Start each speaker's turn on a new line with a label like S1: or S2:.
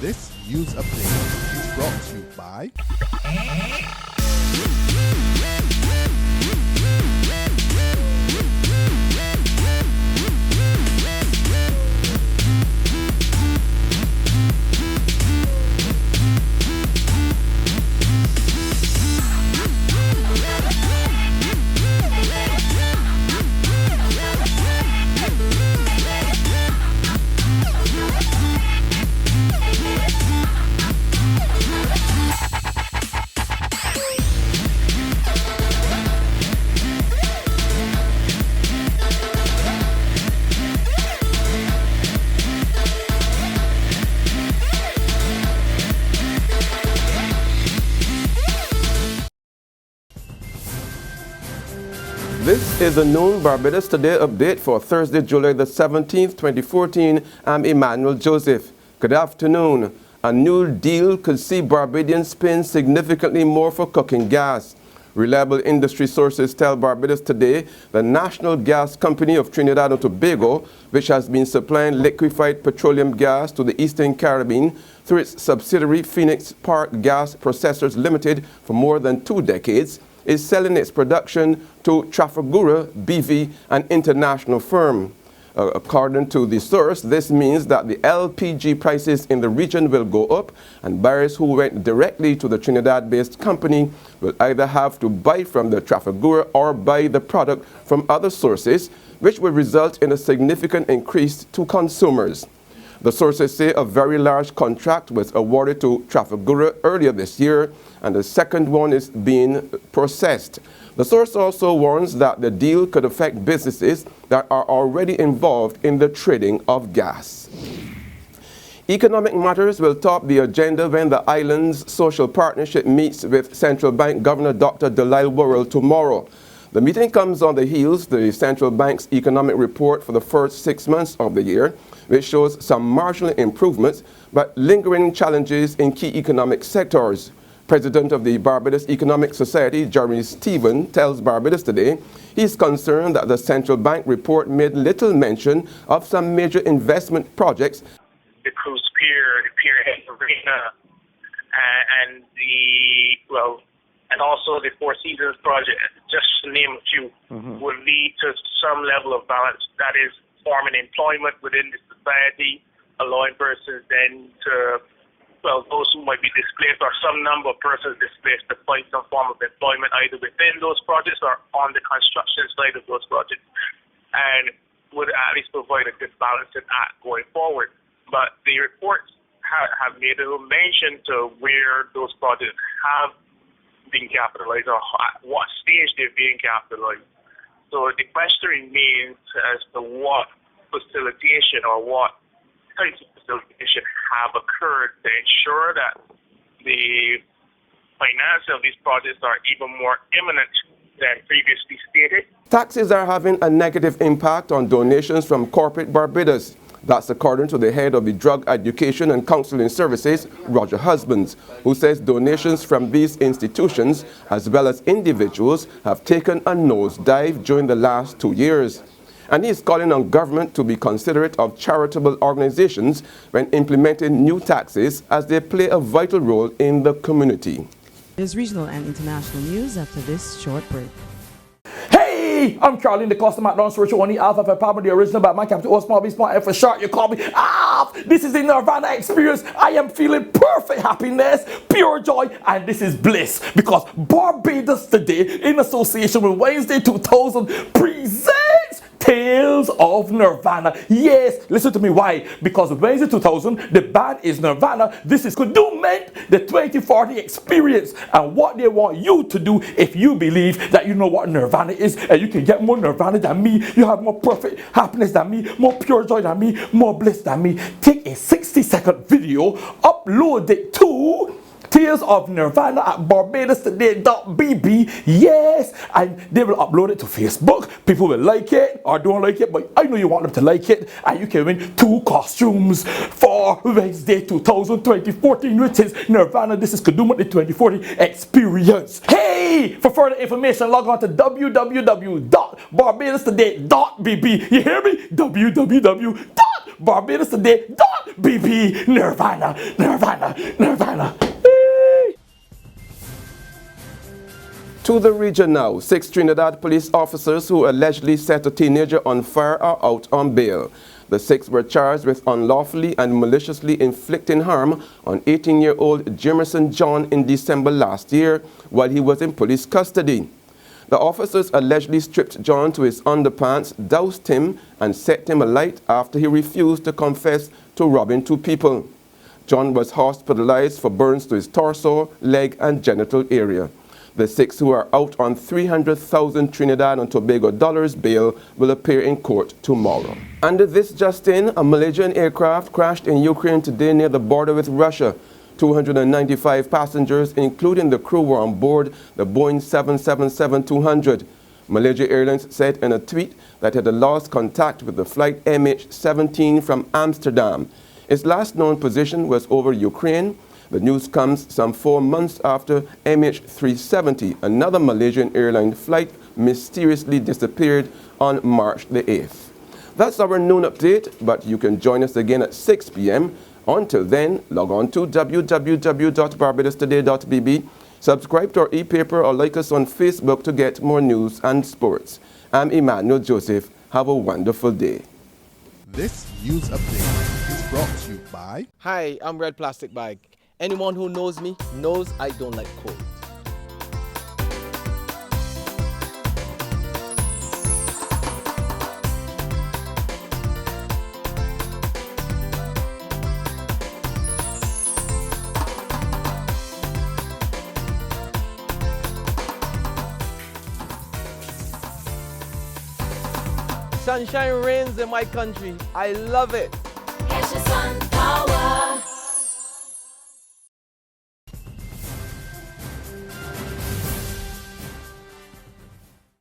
S1: This news update is brought to you by
S2: This is the noon Barbados Today update for Thursday, July the 17th, 2014. I'm Emmanuel Joseph. Good afternoon. A new deal could see Barbadians spend significantly more for cooking gas. Reliable industry sources tell Barbados Today the National Gas Company of Trinidad and Tobago, which has been supplying liquefied petroleum gas to the Eastern Caribbean through its subsidiary Phoenix Park Gas Processors Limited for more than 2 decades, is selling its production to Trafigura, BV, an international firm. According to the source, this means that the LPG prices in the region will go up, and buyers who went directly to the Trinidad-based company will either have to buy from the Trafigura or buy the product from other sources, which will result in a significant increase to consumers. The sources say a very large contract was awarded to Trafigura earlier this year, and the second one is being processed. The source also warns that the deal could affect businesses that are already involved in the trading of gas. Economic matters will top the agenda when the island's social partnership meets with Central Bank Governor Dr. Dalal Worrell tomorrow. The meeting comes on the heels of the Central Bank's economic report for the first 6 months of the year, which shows some marginal improvements but lingering challenges in key economic sectors. President of the Barbados Economic Society, Jeremy Stephen, tells Barbados Today he is concerned that the Central Bank report made little mention of some major investment projects.
S3: The cruise pier, the pierhead arena, and also the Four Seasons project, just to name a few, will lead to some level of balance. That is, forming employment within the society, allowing persons then to, those who might be displaced or some number of persons displaced to find some form of employment either within those projects or on the construction side of those projects, and would at least provide a good balancing act going forward. But the reports have made a little mention to where those projects have been capitalized or at what stage they're being capitalized. So the question remains as to what facilitation or what types of facilitation have occurred to ensure that the finance of these projects are even more imminent than previously stated.
S2: Taxes are having a negative impact on donations from corporate Barbados. That's according to the head of the Drug Education and Counseling Services, Roger Husbands, who says donations from these institutions, as well as individuals, have taken a nosedive during the last 2 years. And he is calling on government to be considerate of charitable organizations when implementing new taxes, as they play a vital role in the community.
S4: There's regional and international news after this short break.
S5: Hey, I'm Charlie, the customer don't search on the Alpha for Pablo, the original Batman, capital O, small B, small F for short. You call me this is the Nirvana experience. I am feeling perfect happiness, pure joy, and this is bliss, because Barbados Today, in association with Wednesday 2000, presents Tales of Nirvana. Yes, listen to me. Why? Because Wednesday 2000, the band is Nirvana. This is Meant the 2040 experience, and what they want you to do if you believe that you know what Nirvana is, and you can get more Nirvana than me, you have more perfect happiness than me, more pure joy than me, more bliss than me. Take a 60-second video, upload it to Tales of Nirvana at BarbadosToday.bb. Yes, and they will upload it to Facebook. People will like it or don't like it, but I know you want them to like it, and you can win 2 costumes for Wednesday 2014, which is Nirvana. This is Kaduma the 2040 experience. Hey, for further information, log on to www.barbadostoday.bb. You hear me? www.barbadostoday.bb. Nirvana, Nirvana, Nirvana. Hey.
S2: To the region now, 6 Trinidad police officers who allegedly set a teenager on fire are out on bail. The 6 were charged with unlawfully and maliciously inflicting harm on 18-year-old Jimerson John in December last year while he was in police custody. The officers allegedly stripped John to his underpants, doused him, and set him alight after he refused to confess to robbing 2 people. John was hospitalized for burns to his torso, leg, and genital area. The 6 who are out on 300,000 Trinidad and Tobago dollars bail will appear in court tomorrow. And this just in, a Malaysian aircraft crashed in Ukraine today near the border with Russia. 295 passengers, including the crew, were on board the Boeing 777-200. Malaysia Airlines said in a tweet that it had lost contact with the flight MH17 from Amsterdam. Its last known position was over Ukraine. The news comes some 4 months after MH370, another Malaysian airline flight, mysteriously disappeared on March the 8th. That's our noon update, but you can join us again at 6 p.m. Until then, log on to www.barbadostoday.bb, subscribe to our e-paper or like us on Facebook to get more news and sports. I'm Emmanuel Joseph. Have a wonderful day.
S1: This news update is brought to you by...
S6: Hi, I'm Red Plastic Bag. Anyone who knows me knows I don't like cold. Sunshine reigns in my country. I love it.
S7: Catch the sun power.